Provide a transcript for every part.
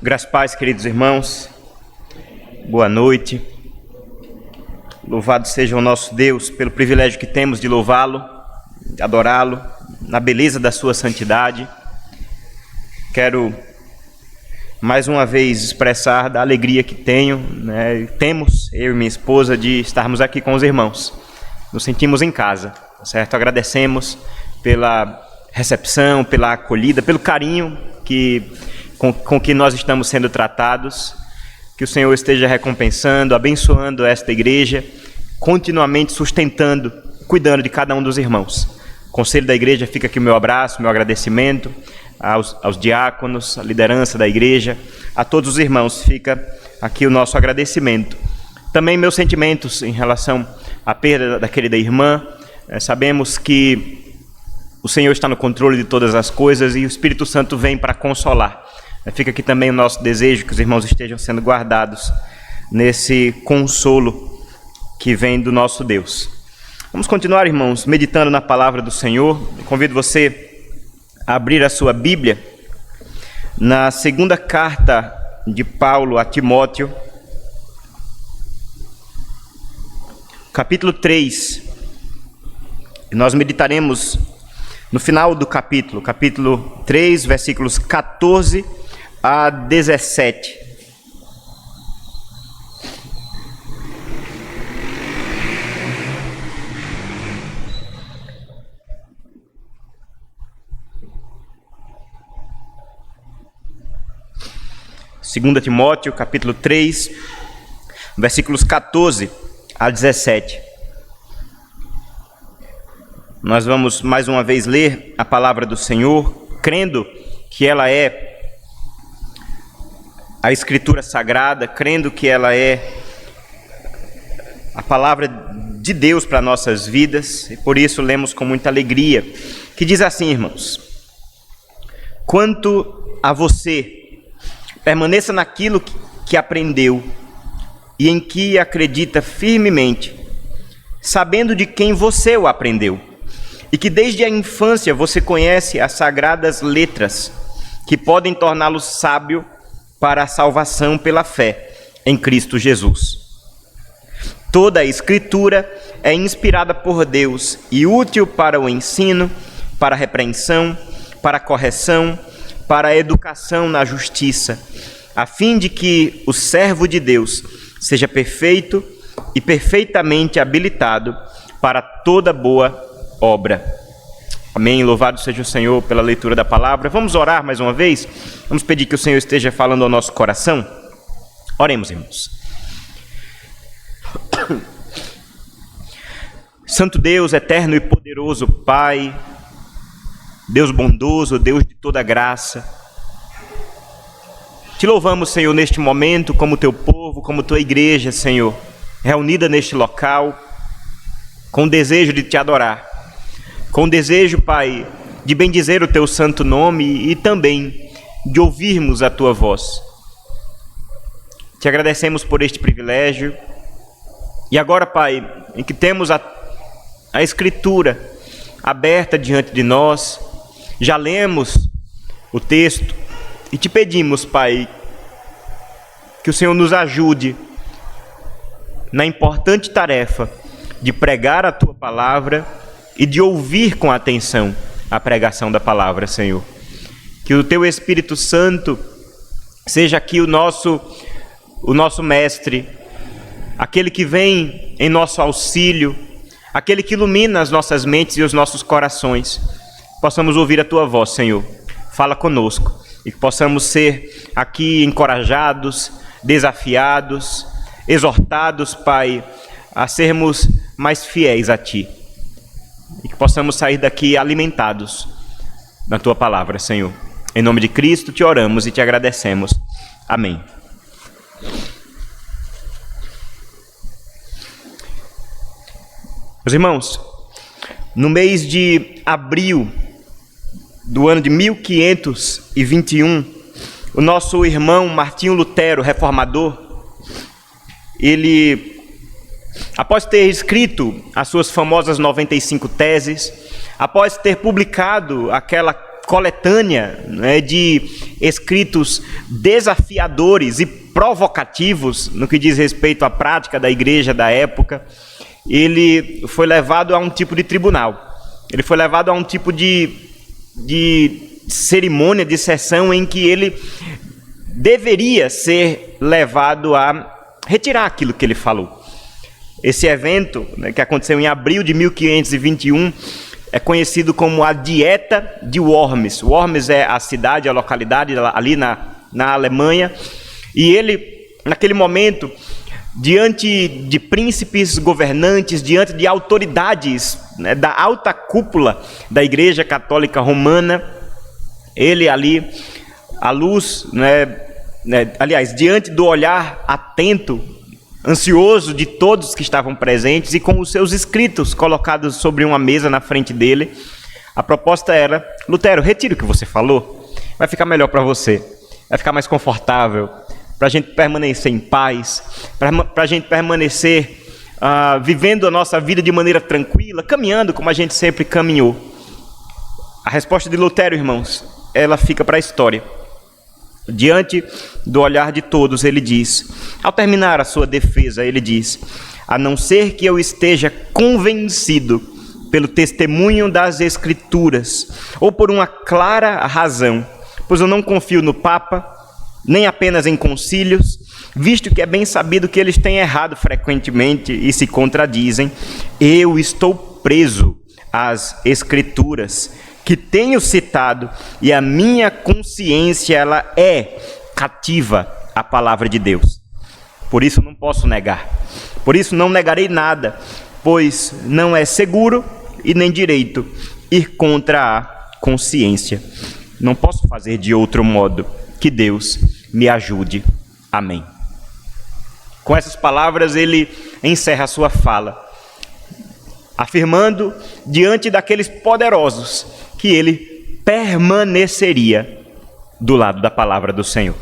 Graças a paz, queridos irmãos, boa noite. Louvado seja o nosso Deus pelo privilégio que temos de louvá-lo, de adorá-lo, na beleza da sua santidade. Quero mais uma vez expressar da alegria que temos, eu e minha esposa, de estarmos aqui com os irmãos. Nos sentimos em casa, certo? Agradecemos pela recepção, pela acolhida, pelo carinho com que nós estamos sendo tratados. Que o Senhor esteja recompensando, abençoando esta igreja, continuamente sustentando, cuidando de cada um dos irmãos. O conselho da igreja, fica aqui o meu abraço, meu agradecimento aos diáconos, à liderança da igreja, a todos os irmãos, fica aqui o nosso agradecimento. Também meus sentimentos em relação à perda da querida irmã. Sabemos que o Senhor está no controle de todas as coisas e o Espírito Santo vem para consolar. Fica aqui também o nosso desejo que os irmãos estejam sendo guardados nesse consolo que vem do nosso Deus. Vamos continuar, irmãos, meditando na palavra do Senhor. Eu convido você a abrir a sua Bíblia na segunda carta de Paulo a Timóteo, capítulo 3. E nós meditaremos no final do capítulo 3, versículos 14 a 17. Segunda Timóteo, capítulo 3, versículos 14 a 17. Nós vamos mais uma vez ler a palavra do Senhor, crendo que ela é a Escritura Sagrada, crendo que ela é a palavra de Deus para nossas vidas, e por isso lemos com muita alegria, que diz assim, irmãos: quanto a você, permaneça naquilo que aprendeu e em que acredita firmemente, sabendo de quem você o aprendeu, e que desde a infância você conhece as sagradas letras, que podem torná-lo sábio para a salvação pela fé em Cristo Jesus. Toda a Escritura é inspirada por Deus e útil para o ensino, para a repreensão, para a correção, para a educação na justiça, a fim de que o servo de Deus seja perfeito e perfeitamente habilitado para toda boa obra. Amém. Louvado seja o Senhor pela leitura da palavra. Vamos orar mais uma vez? Vamos pedir que o Senhor esteja falando ao nosso coração? Oremos, irmãos. Santo Deus, eterno e poderoso Pai, Deus bondoso, Deus de toda graça, te louvamos, Senhor, neste momento, como teu povo, como tua igreja, Senhor, reunida neste local, com o desejo de te adorar, com o desejo, Pai, de bendizer o teu santo nome e também de ouvirmos a tua voz. Te agradecemos por este privilégio. E agora, Pai, em que temos a Escritura aberta diante de nós, já lemos o texto e te pedimos, Pai, que o Senhor nos ajude na importante tarefa de pregar a tua palavra e de ouvir com atenção a pregação da palavra, Senhor. Que o teu Espírito Santo seja aqui o nosso mestre, aquele que vem em nosso auxílio, aquele que ilumina as nossas mentes e os nossos corações. Possamos ouvir a tua voz, Senhor. Fala conosco e que possamos ser aqui encorajados, desafiados, exortados, Pai, a sermos mais fiéis a ti. E que possamos sair daqui alimentados na tua palavra, Senhor. Em nome de Cristo te oramos e te agradecemos. Amém. Meus irmãos, no mês de abril do ano de 1521, o nosso irmão Martinho Lutero, reformador, ele, após ter escrito as suas famosas 95 teses, após ter publicado aquela coletânea, né, de escritos desafiadores e provocativos no que diz respeito à prática da igreja da época, ele foi levado a um tipo de tribunal. Ele foi levado a um tipo de cerimônia, de sessão em que ele deveria ser levado a retirar aquilo que ele falou. Esse evento, né, que aconteceu em abril de 1521, é conhecido como a Dieta de Worms. Worms é a cidade, a localidade ali na Alemanha. E ele, naquele momento, diante de príncipes, governantes, diante de autoridades, né, da alta cúpula da Igreja Católica Romana, ele ali, à luz, aliás, diante do olhar atento, ansioso de todos que estavam presentes e com os seus escritos colocados sobre uma mesa na frente dele, a proposta era: Lutero, retire o que você falou, vai ficar melhor para você, vai ficar mais confortável, para a gente permanecer em paz, para a gente permanecer vivendo a nossa vida de maneira tranquila, caminhando como a gente sempre caminhou. A resposta de Lutero, irmãos, ela fica para a história. Diante do olhar de todos, ele diz, ao terminar a sua defesa, ele diz: a não ser que eu esteja convencido pelo testemunho das Escrituras, ou por uma clara razão, pois eu não confio no Papa, nem apenas em concílios, visto que é bem sabido que eles têm errado frequentemente e se contradizem, eu estou preso às Escrituras, que tenho citado, e a minha consciência ela é cativa à palavra de Deus. Por isso não posso negar. Por isso não negarei nada, pois não é seguro e nem direito ir contra a consciência. Não posso fazer de outro modo. Que Deus me ajude. Amém. Com essas palavras ele encerra a sua fala, afirmando diante daqueles poderosos que ele permaneceria do lado da palavra do Senhor.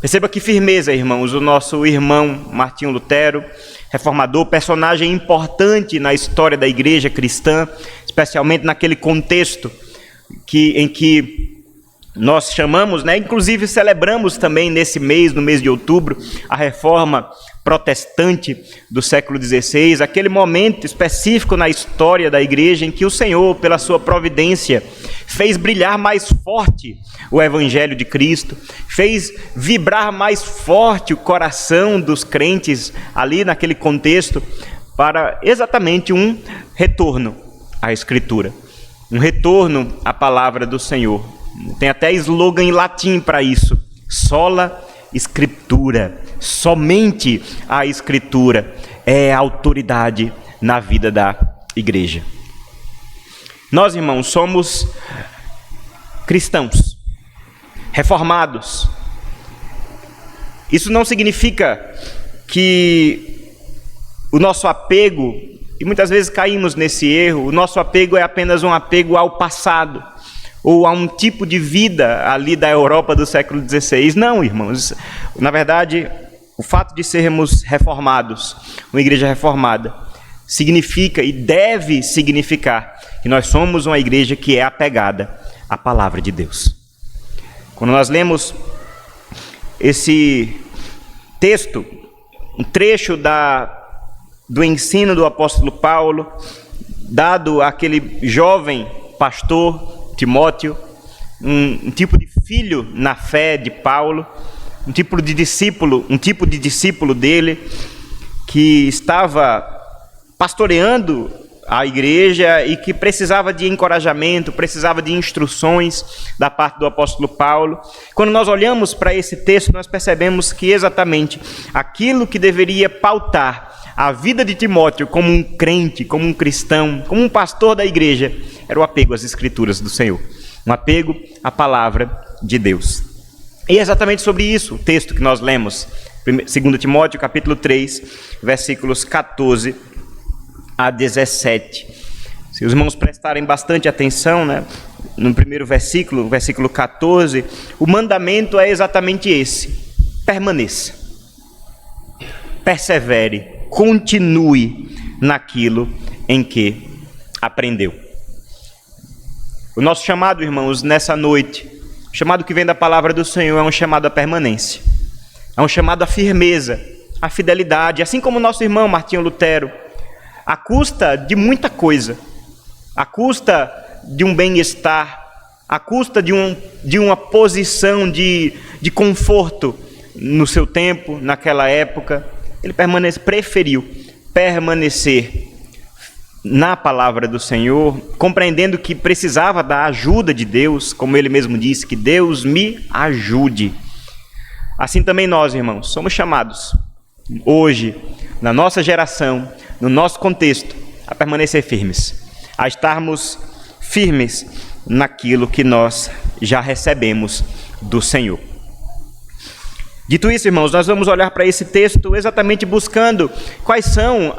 Perceba que firmeza, irmãos, o nosso irmão Martinho Lutero, reformador, personagem importante na história da igreja cristã, especialmente naquele contexto em que nós chamamos, inclusive celebramos também nesse mês, no mês de outubro, a reforma protestante do século XVI, aquele momento específico na história da igreja em que o Senhor, pela sua providência, fez brilhar mais forte o Evangelho de Cristo, fez vibrar mais forte o coração dos crentes ali naquele contexto, para exatamente um retorno à Escritura, um retorno à palavra do Senhor. Tem até slogan em latim para isso: sola Escritura. Somente a Escritura é a autoridade na vida da igreja. Nós, irmãos, somos cristãos, reformados. Isso não significa que o nosso apego, e muitas vezes caímos nesse erro, o nosso apego é apenas um apego ao passado, ou a um tipo de vida ali da Europa do século XVI. Não, irmãos. Na verdade, o fato de sermos reformados, uma igreja reformada, significa e deve significar que nós somos uma igreja que é apegada à palavra de Deus. Quando nós lemos esse texto, um trecho do ensino do apóstolo Paulo, dado àquele jovem pastor Timóteo, um tipo de filho na fé de Paulo, um tipo de discípulo dele, que estava pastoreando a igreja e que precisava de encorajamento, precisava de instruções da parte do apóstolo Paulo. Quando nós olhamos para esse texto, nós percebemos que exatamente aquilo que deveria pautar a vida de Timóteo como um crente, como um cristão, como um pastor da igreja, era o apego às Escrituras do Senhor, um apego à palavra de Deus. E é exatamente sobre isso o texto que nós lemos, 2 Timóteo capítulo 3, versículos 14 a 17. Se os irmãos prestarem bastante atenção, no primeiro versículo, versículo 14, o mandamento é exatamente esse: permaneça, persevere, continue naquilo em que aprendeu. O nosso chamado, irmãos, nessa noite, o chamado que vem da palavra do Senhor é um chamado à permanência. É um chamado à firmeza, à fidelidade, assim como o nosso irmão Martinho Lutero, à custa de muita coisa, à custa de um bem-estar, à custa de uma posição de conforto no seu tempo, naquela época, ele preferiu permanecer na palavra do Senhor, compreendendo que precisava da ajuda de Deus, como ele mesmo disse, que Deus me ajude. Assim também nós, irmãos, somos chamados hoje, na nossa geração, no nosso contexto, a permanecer firmes, a estarmos firmes naquilo que nós já recebemos do Senhor. Dito isso, irmãos, nós vamos olhar para esse texto exatamente buscando quais são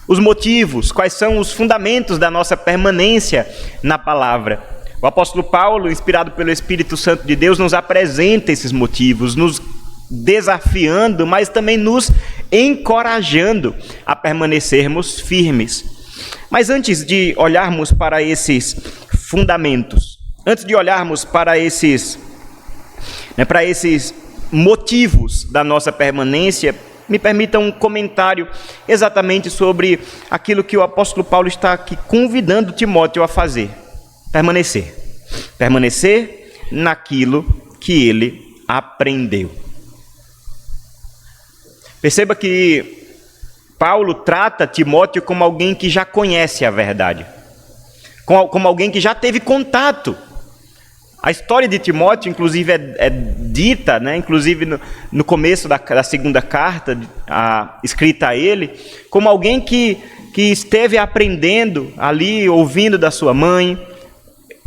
os motivos, quais são os fundamentos da nossa permanência na palavra. O apóstolo Paulo, inspirado pelo Espírito Santo de Deus, nos apresenta esses motivos, nos desafiando, mas também nos encorajando a permanecermos firmes. Mas antes de olharmos para esses fundamentos, antes de olharmos para esses motivos da nossa permanência, me permita um comentário exatamente sobre aquilo que o apóstolo Paulo está aqui convidando Timóteo a fazer. Permanecer. Permanecer naquilo que ele aprendeu. Perceba que Paulo trata Timóteo como alguém que já conhece a verdade, como alguém que já teve contato. A história de Timóteo, inclusive, é dita, inclusive no começo da segunda carta escrita a ele, como alguém que esteve aprendendo ali, ouvindo da sua mãe,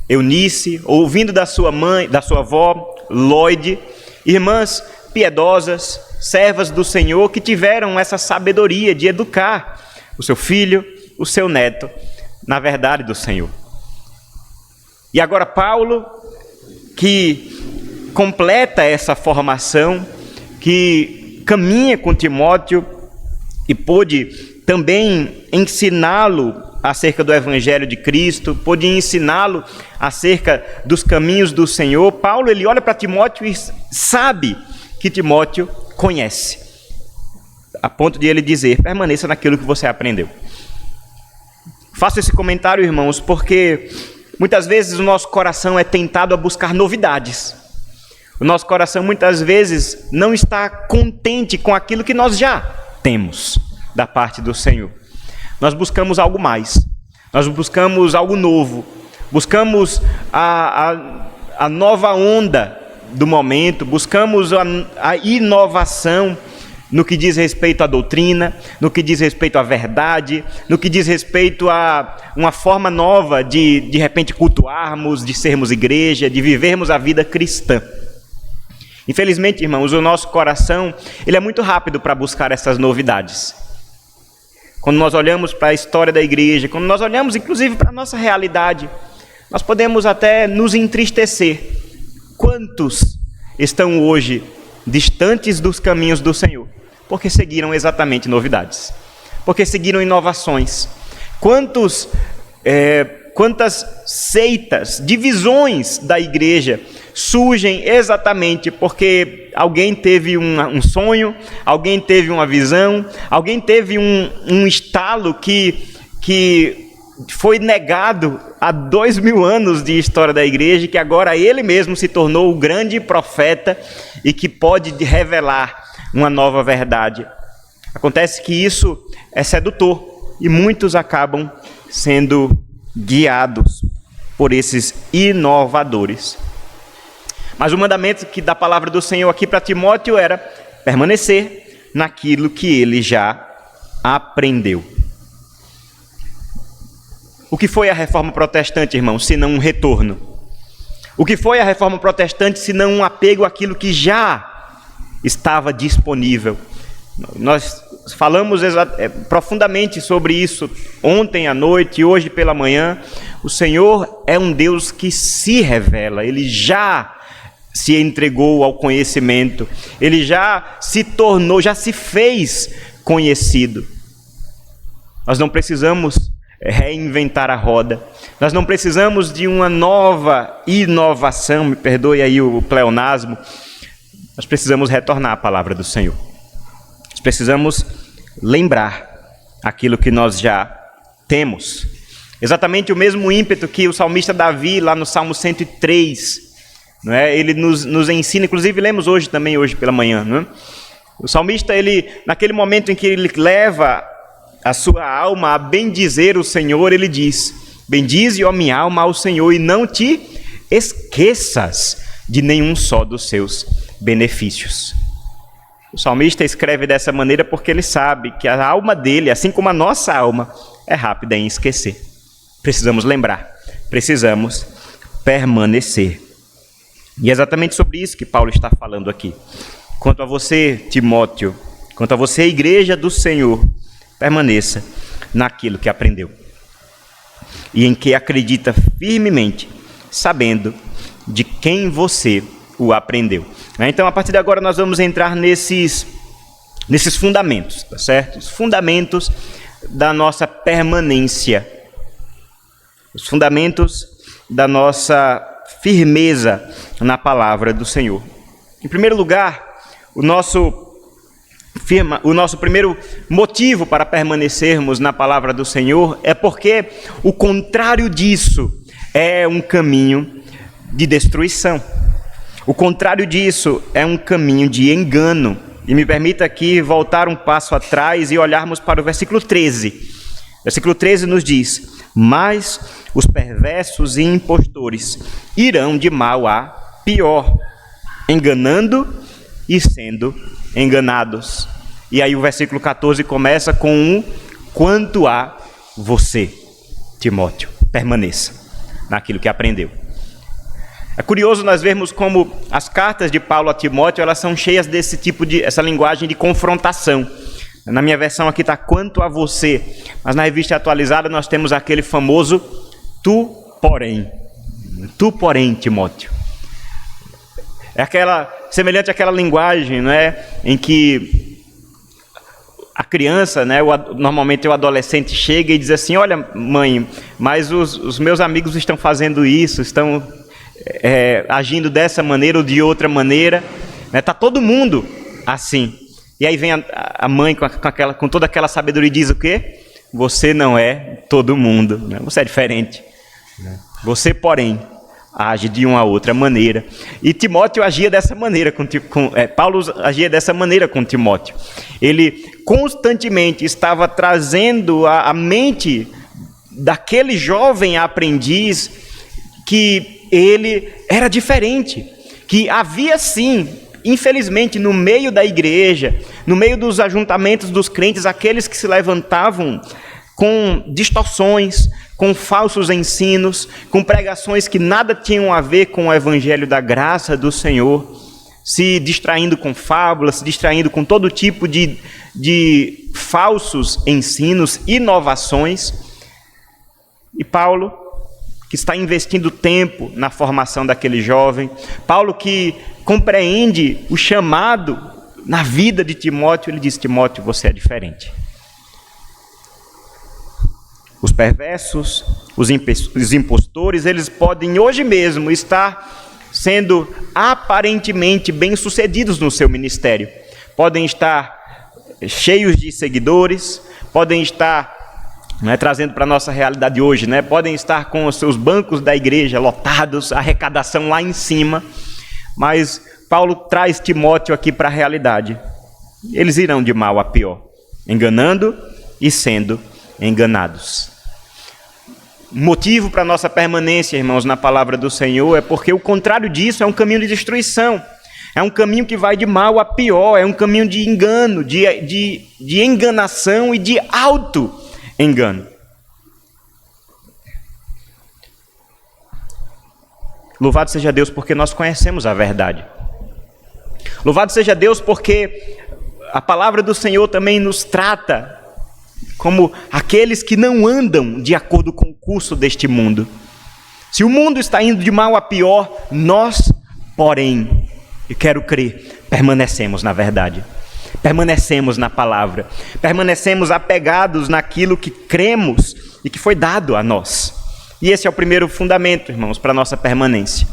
Eunice, ouvindo da sua avó, Lóide, irmãs piedosas, servas do Senhor, que tiveram essa sabedoria de educar o seu filho, o seu neto, na verdade do Senhor. E agora Paulo, que completa essa formação, que caminha com Timóteo e pôde também ensiná-lo acerca do Evangelho de Cristo, pôde ensiná-lo acerca dos caminhos do Senhor. Paulo, ele olha para Timóteo e sabe que Timóteo conhece, a ponto de ele dizer: permaneça naquilo que você aprendeu. Faço esse comentário, irmãos, porque muitas vezes o nosso coração é tentado a buscar novidades. O nosso coração muitas vezes não está contente com aquilo que nós já temos da parte do Senhor. Nós buscamos algo mais. Nós buscamos algo novo. Buscamos a nova onda do momento. Buscamos a inovação no que diz respeito à doutrina, no que diz respeito à verdade, no que diz respeito a uma forma nova de repente cultuarmos, de sermos igreja, de vivermos a vida cristã. Infelizmente, irmãos, o nosso coração ele é muito rápido para buscar essas novidades. Quando nós olhamos para a história da igreja, quando nós olhamos inclusive para a nossa realidade, nós podemos até nos entristecer. Quantos estão hoje distantes dos caminhos do Senhor? Porque seguiram exatamente novidades, porque seguiram inovações. Quantas seitas, divisões da igreja surgem exatamente porque alguém teve um sonho, alguém teve uma visão, alguém teve um estalo que foi negado há 2000 anos de história da igreja, que agora ele mesmo se tornou o grande profeta e que pode revelar uma nova verdade. Acontece que isso é sedutor e muitos acabam sendo guiados por esses inovadores. Mas o mandamento da palavra do Senhor aqui para Timóteo era permanecer naquilo que ele já aprendeu. O que foi a reforma protestante, irmãos, senão um retorno? O que foi a reforma protestante senão um apego àquilo que já estava disponível? Nós falamos profundamente sobre isso ontem à noite e hoje pela manhã. O Senhor é um Deus que se revela, Ele já se entregou ao conhecimento, Ele já se tornou, já se fez conhecido. Nós não precisamos reinventar a roda. Nós não precisamos de uma nova inovação, me perdoe aí o pleonasmo. Nós precisamos retornar à palavra do Senhor. Nós precisamos lembrar aquilo que nós já temos. Exatamente o mesmo ímpeto que o salmista Davi, lá no Salmo 103, não é? Ele nos ensina, inclusive lemos hoje pela manhã. Não é? O salmista, ele, naquele momento em que ele leva a sua alma a bendizer o Senhor, ele diz: bendize, ó minha alma, ao Senhor, e não te esqueças de nenhum só dos seus benefícios. O salmista escreve dessa maneira porque ele sabe que a alma dele, assim como a nossa alma, é rápida em esquecer. Precisamos lembrar, precisamos permanecer. E é exatamente sobre isso que Paulo está falando aqui. Quanto a você, Timóteo, quanto a você, igreja do Senhor, permaneça naquilo que aprendeu e em que acredita firmemente, sabendo de quem você o aprendeu. Então, a partir de agora, nós vamos entrar nesses fundamentos, tá certo? Os fundamentos da nossa permanência, os fundamentos da nossa firmeza na palavra do Senhor. Em primeiro lugar, o nosso primeiro motivo para permanecermos na palavra do Senhor é porque o contrário disso é um caminho de destruição. O contrário disso é um caminho de engano. E me permita aqui voltar um passo atrás e olharmos para o versículo 13. Versículo 13 nos diz: mas os perversos e impostores irão de mal a pior, enganando e sendo enganados. E aí o versículo 14 começa com um: quanto a você, Timóteo, permaneça naquilo que aprendeu. É curioso nós vermos como as cartas de Paulo a Timóteo, elas são cheias desse tipo essa linguagem de confrontação. Na minha versão aqui está quanto a você, mas na revista atualizada nós temos aquele famoso tu, porém, Timóteo. É semelhante àquela linguagem, não é, em que a criança, né, normalmente o adolescente chega e diz assim: olha, mãe, mas os meus amigos estão fazendo isso, estão agindo dessa maneira ou de outra maneira, né? Tá todo mundo assim. E aí vem a mãe com toda aquela sabedoria e diz o quê? Você não é todo mundo, né? Você é diferente, né? Você, porém, age de uma outra maneira. E Timóteo agia dessa maneira Paulo agia dessa maneira com Timóteo. Ele constantemente estava trazendo à mente daquele jovem aprendiz que ele era diferente, que havia sim, infelizmente, no meio da igreja, no meio dos ajuntamentos dos crentes, aqueles que se levantavam com distorções, com falsos ensinos, com pregações que nada tinham a ver com o evangelho da graça do Senhor, se distraindo com fábulas, se distraindo com todo tipo de falsos ensinos, inovações. E Paulo, que está investindo tempo na formação daquele jovem, Paulo que compreende o chamado na vida de Timóteo, ele diz: Timóteo, você é diferente. Os perversos, os impostores, eles podem hoje mesmo estar sendo aparentemente bem-sucedidos no seu ministério. Podem estar cheios de seguidores, podem estar, trazendo para a nossa realidade hoje, podem estar com os seus bancos da igreja lotados, a arrecadação lá em cima, mas Paulo traz Timóteo aqui para a realidade. Eles irão de mal a pior, enganando e sendo enganados. O motivo para a nossa permanência, irmãos, na palavra do Senhor é porque o contrário disso é um caminho de destruição, é um caminho que vai de mal a pior, é um caminho de engano, de enganação e de auto-engano. Louvado seja Deus porque nós conhecemos a verdade. Louvado seja Deus porque a palavra do Senhor também nos trata como aqueles que não andam de acordo com o curso deste mundo. Se o mundo está indo de mal a pior, nós, porém, eu quero crer, permanecemos na verdade, permanecemos na palavra, permanecemos apegados naquilo que cremos e que foi dado a nós. E esse é o primeiro fundamento, irmãos, para a nossa permanência.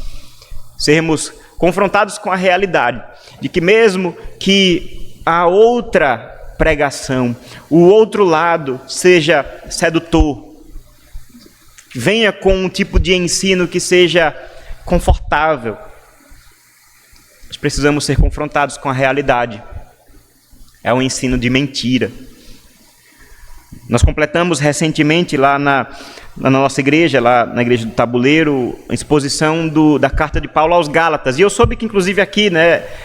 Sermos confrontados com a realidade de que mesmo que a outra pregação, o outro lado seja sedutor, venha com um tipo de ensino que seja confortável, nós precisamos ser confrontados com a realidade. É um ensino de mentira. Nós completamos recentemente lá na nossa igreja, lá na igreja do Tabuleiro, a exposição da carta de Paulo aos Gálatas. E eu soube que inclusive aqui,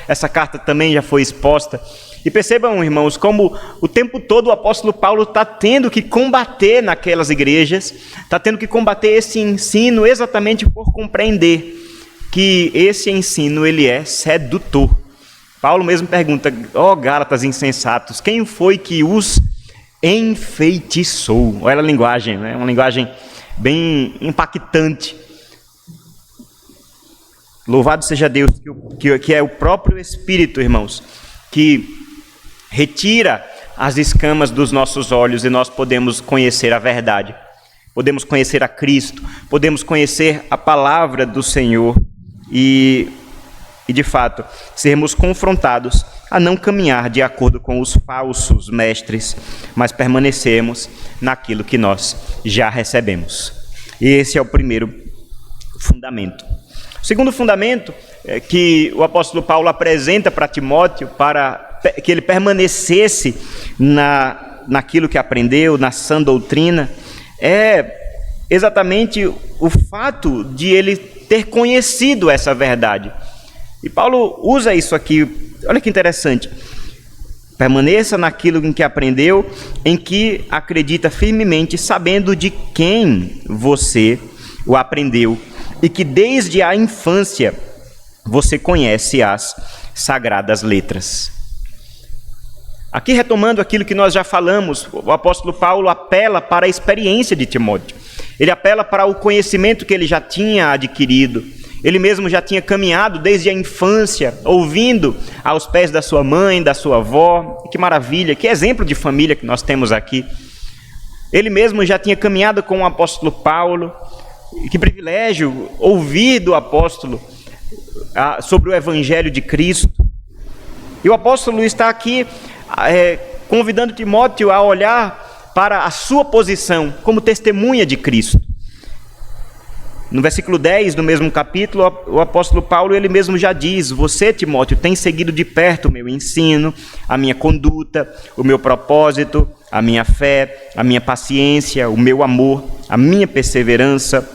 essa carta também já foi exposta. E percebam, irmãos, como o tempo todo o apóstolo Paulo está tendo que combater naquelas igrejas, está tendo que combater esse ensino exatamente por compreender que esse ensino ele é sedutor. Paulo mesmo pergunta: Gálatas insensatos, quem foi que os enfeitiçou? Olha a linguagem, uma linguagem bem impactante. Louvado seja Deus, que é o próprio Espírito, irmãos, que retira as escamas dos nossos olhos e nós podemos conhecer a verdade, podemos conhecer a Cristo, podemos conhecer a palavra do Senhor e de fato, sermos confrontados a não caminhar de acordo com os falsos mestres, mas permanecermos naquilo que nós já recebemos. E esse é o primeiro fundamento. O segundo fundamento é que o apóstolo Paulo apresenta para Timóteo, para que ele permanecesse naquilo que aprendeu, na sã doutrina, é exatamente o fato de ele ter conhecido essa verdade. E Paulo usa isso aqui, olha que interessante. Permaneça naquilo em que aprendeu, em que acredita firmemente, sabendo de quem você o aprendeu e que desde a infância você conhece as sagradas letras. Aqui, retomando aquilo que nós já falamos, o apóstolo Paulo apela para a experiência de Timóteo. Ele apela para o conhecimento que ele já tinha adquirido. Ele mesmo já tinha caminhado desde a infância, ouvindo aos pés da sua mãe, da sua avó. Que maravilha, que exemplo de família que nós temos aqui. Ele mesmo já tinha caminhado com o apóstolo Paulo. Que privilégio ouvir do apóstolo sobre o evangelho de Cristo. E o apóstolo está aqui convidando Timóteo a olhar para a sua posição como testemunha de Cristo. No versículo 10 do mesmo capítulo, o apóstolo Paulo, ele mesmo já diz: você, Timóteo, tem seguido de perto o meu ensino, a minha conduta, o meu propósito, a minha fé, a minha paciência, o meu amor, a minha perseverança,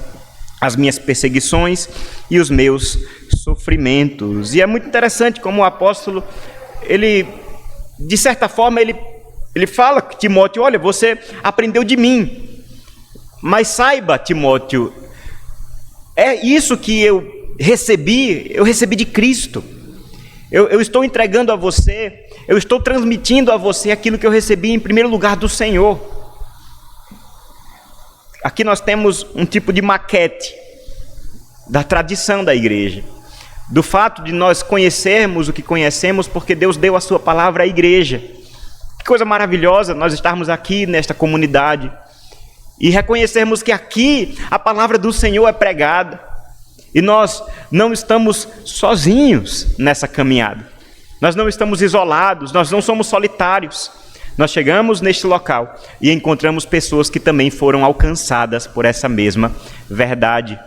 as minhas perseguições e os meus sofrimentos. E é muito interessante como o apóstolo, ele, de certa forma, ele fala que Timóteo: olha, você aprendeu de mim, mas saiba, Timóteo, é isso que eu recebi de Cristo. Eu estou entregando a você, eu estou transmitindo a você aquilo que eu recebi em primeiro lugar do Senhor. Aqui nós temos um tipo de maquete da tradição da igreja, do fato de nós conhecermos o que conhecemos porque Deus deu a sua palavra à igreja. Que coisa maravilhosa nós estarmos aqui nesta comunidade e reconhecermos que aqui a palavra do Senhor é pregada e nós não estamos sozinhos nessa caminhada. Nós não estamos isolados, nós não somos solitários. Nós chegamos neste local e encontramos pessoas que também foram alcançadas por essa mesma verdade.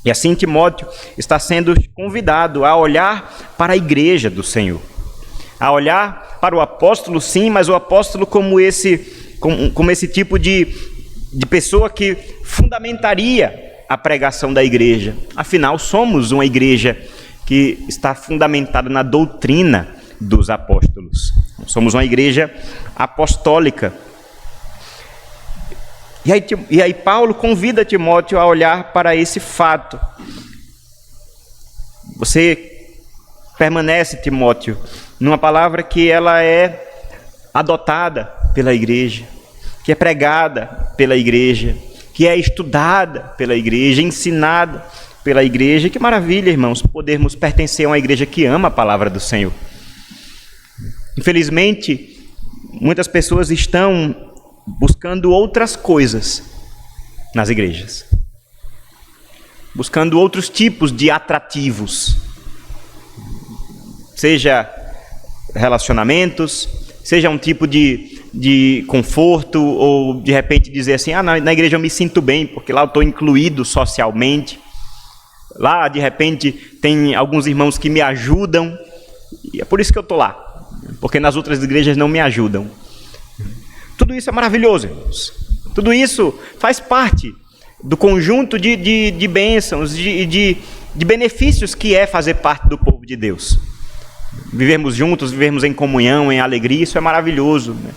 E assim Timóteo está sendo convidado a olhar para a igreja do Senhor, a olhar para o apóstolo, sim, mas o apóstolo como esse tipo de pessoa que fundamentaria a pregação da igreja. Afinal, somos uma igreja que está fundamentada na doutrina dos apóstolos. Somos uma igreja apostólica. E aí Paulo convida Timóteo a olhar para esse fato. Você permanece, Timóteo, numa palavra que ela é adotada pela igreja, que é pregada pela igreja, que é estudada pela igreja, ensinada pela igreja. Que maravilha, irmãos, podermos pertencer a uma igreja que ama a palavra do Senhor. Infelizmente, muitas pessoas estão buscando outras coisas nas igrejas, buscando outros tipos de atrativos, seja relacionamentos, seja um tipo de conforto, ou de repente dizer assim, na igreja eu me sinto bem, porque lá eu estou incluído socialmente, lá de repente tem alguns irmãos que me ajudam, e é por isso que eu estou lá, porque nas outras igrejas não me ajudam. Tudo isso é maravilhoso, irmãos. Tudo isso faz parte do conjunto de bênçãos, de benefícios que é fazer parte do povo de Deus. Vivermos juntos, vivermos em comunhão, em alegria, isso é maravilhoso, né?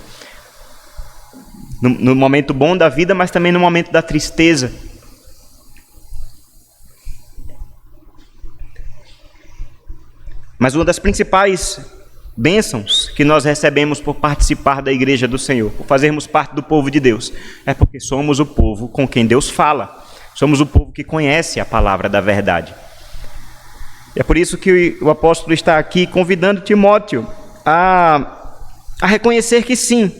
No momento bom da vida, mas também no momento da tristeza. Mas uma das principais bênçãos que nós recebemos por participar da igreja do Senhor, por fazermos parte do povo de Deus, é porque somos o povo com quem Deus fala. Somos o povo que conhece a palavra da verdade. E é por isso que o apóstolo está aqui convidando Timóteo a reconhecer que sim,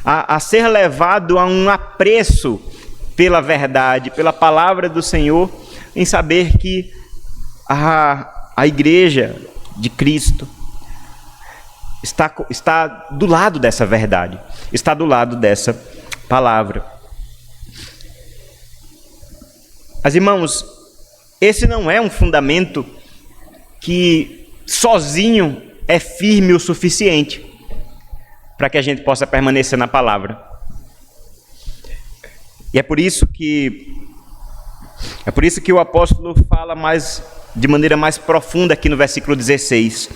a ser levado a um apreço pela verdade, pela palavra do Senhor, em saber que a igreja de Cristo está do lado dessa verdade, está do lado dessa palavra. Mas, irmãos, esse não é um fundamento que sozinho é firme o suficiente para que a gente possa permanecer na palavra. E é por isso que o apóstolo fala de maneira mais profunda aqui no versículo 16.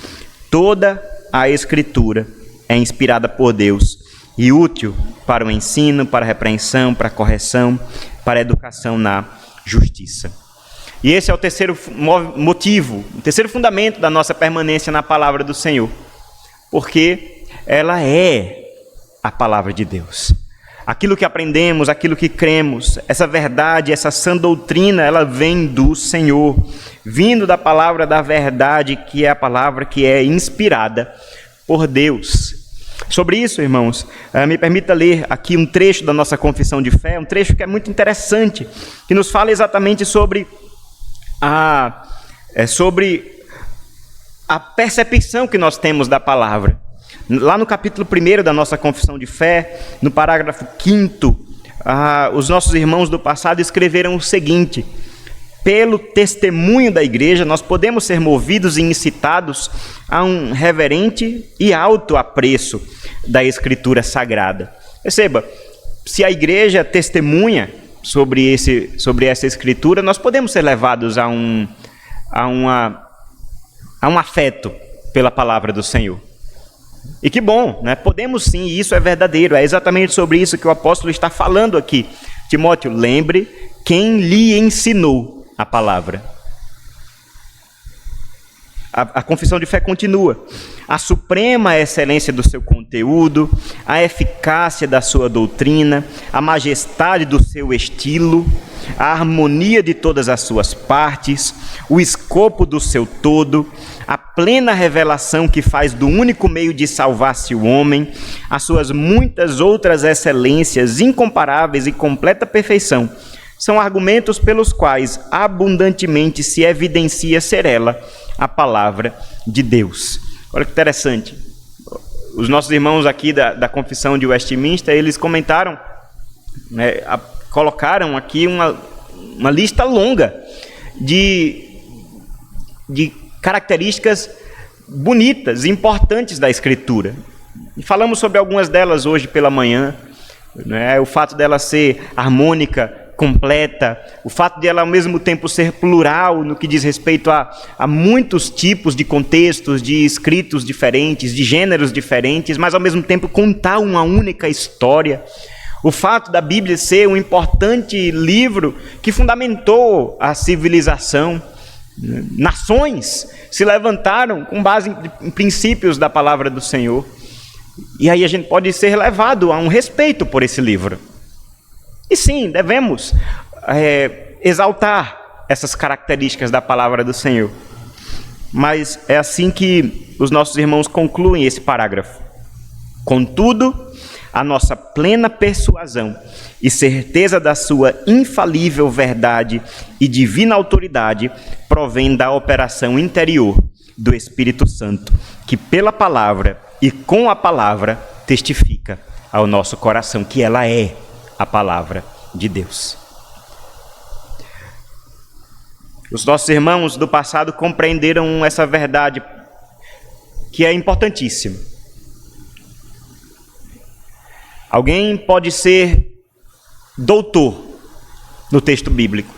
Toda a Escritura é inspirada por Deus e útil para o ensino, para a repreensão, para a correção, para a educação na justiça. E esse é o terceiro motivo, o terceiro fundamento da nossa permanência na palavra do Senhor. Porque ela é a palavra de Deus. Aquilo que aprendemos, aquilo que cremos, essa verdade, essa sã doutrina, ela vem do Senhor, vindo da palavra da verdade, que é a palavra que é inspirada por Deus. Sobre isso, irmãos, me permita ler aqui um trecho da nossa confissão de fé, um trecho que é muito interessante, que nos fala exatamente sobre a percepção que nós temos da palavra. Lá no capítulo 1 da nossa confissão de fé, no parágrafo 5º, os nossos irmãos do passado escreveram o seguinte: pelo testemunho da igreja, nós podemos ser movidos e incitados a um reverente e alto apreço da Escritura Sagrada. Perceba, se a igreja testemunha sobre essa Escritura, nós podemos ser levados a um afeto pela palavra do Senhor. E que bom, né? Podemos sim, e isso é verdadeiro, é exatamente sobre isso que o apóstolo está falando aqui. Timóteo, lembre quem lhe ensinou a palavra. A confissão de fé continua. A suprema excelência do seu conteúdo, a eficácia da sua doutrina, a majestade do seu estilo, a harmonia de todas as suas partes, o escopo do seu todo, a plena revelação que faz do único meio de salvar-se o homem, as suas muitas outras excelências incomparáveis e completa perfeição, são argumentos pelos quais abundantemente se evidencia ser ela a palavra de Deus. Olha que interessante. Os nossos irmãos aqui da confissão de Westminster, eles comentaram, né, colocaram aqui uma lista longa de características bonitas, importantes da Escritura. E falamos sobre algumas delas hoje pela manhã, né? O fato dela ser harmônica, completa, o fato de ela ao mesmo tempo ser plural no que diz respeito a muitos tipos de contextos, de escritos diferentes, de gêneros diferentes, mas ao mesmo tempo contar uma única história. O fato da Bíblia ser um importante livro que fundamentou a civilização. Nações se levantaram com base em princípios da palavra do Senhor. E aí a gente pode ser levado a um respeito por esse livro. E sim, devemos exaltar essas características da palavra do Senhor. Mas é assim que os nossos irmãos concluem esse parágrafo. Contudo, a nossa plena persuasão e certeza da sua infalível verdade e divina autoridade provém da operação interior do Espírito Santo, que pela palavra e com a palavra testifica ao nosso coração que ela é a palavra de Deus. Os nossos irmãos do passado compreenderam essa verdade, que é importantíssima. Alguém pode ser doutor no texto bíblico.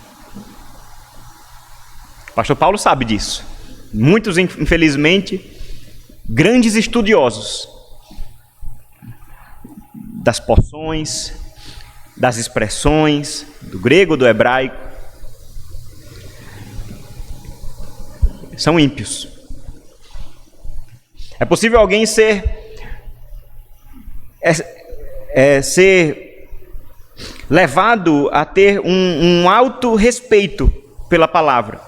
O pastor Paulo sabe disso. Muitos, infelizmente, grandes estudiosos das porções, das expressões, do grego, do hebraico, são ímpios. É possível alguém ser levado a ter um alto respeito pela palavra,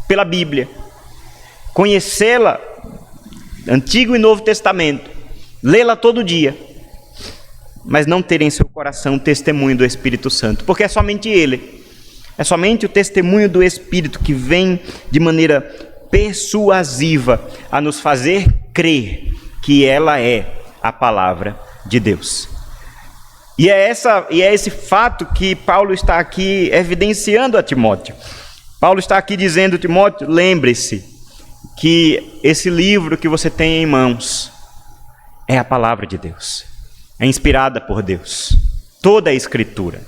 pela Bíblia, conhecê-la, Antigo e Novo Testamento, lê-la todo dia, mas não ter em seu coração o testemunho do Espírito Santo, porque é somente Ele, é somente o testemunho do Espírito que vem de maneira persuasiva a nos fazer crer que ela é a palavra de Deus. E é esse fato que Paulo está aqui evidenciando a Timóteo. Paulo está aqui dizendo: Timóteo, lembre-se que esse livro que você tem em mãos é a palavra de Deus, é inspirada por Deus. Toda a Escritura,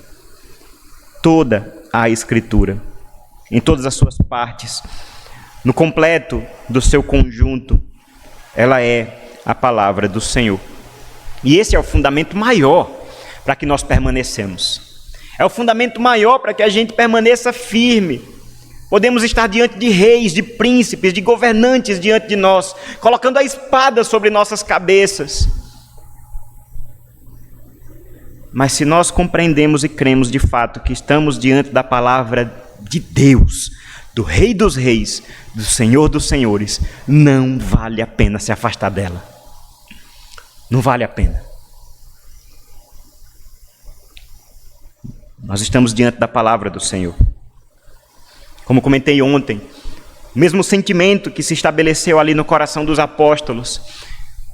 em todas as suas partes, no completo do seu conjunto, ela é a palavra do Senhor. E esse é o fundamento maior para que nós permanecemos. É o fundamento maior para que a gente permaneça firme. Podemos estar diante de reis, de príncipes, de governantes diante de nós, colocando a espada sobre nossas cabeças. Mas se nós compreendemos e cremos de fato que estamos diante da palavra de Deus, do Rei dos Reis, do Senhor dos Senhores, não vale a pena se afastar dela. Não vale a pena. Nós estamos diante da palavra do Senhor. Como comentei ontem, o mesmo sentimento que se estabeleceu ali no coração dos apóstolos,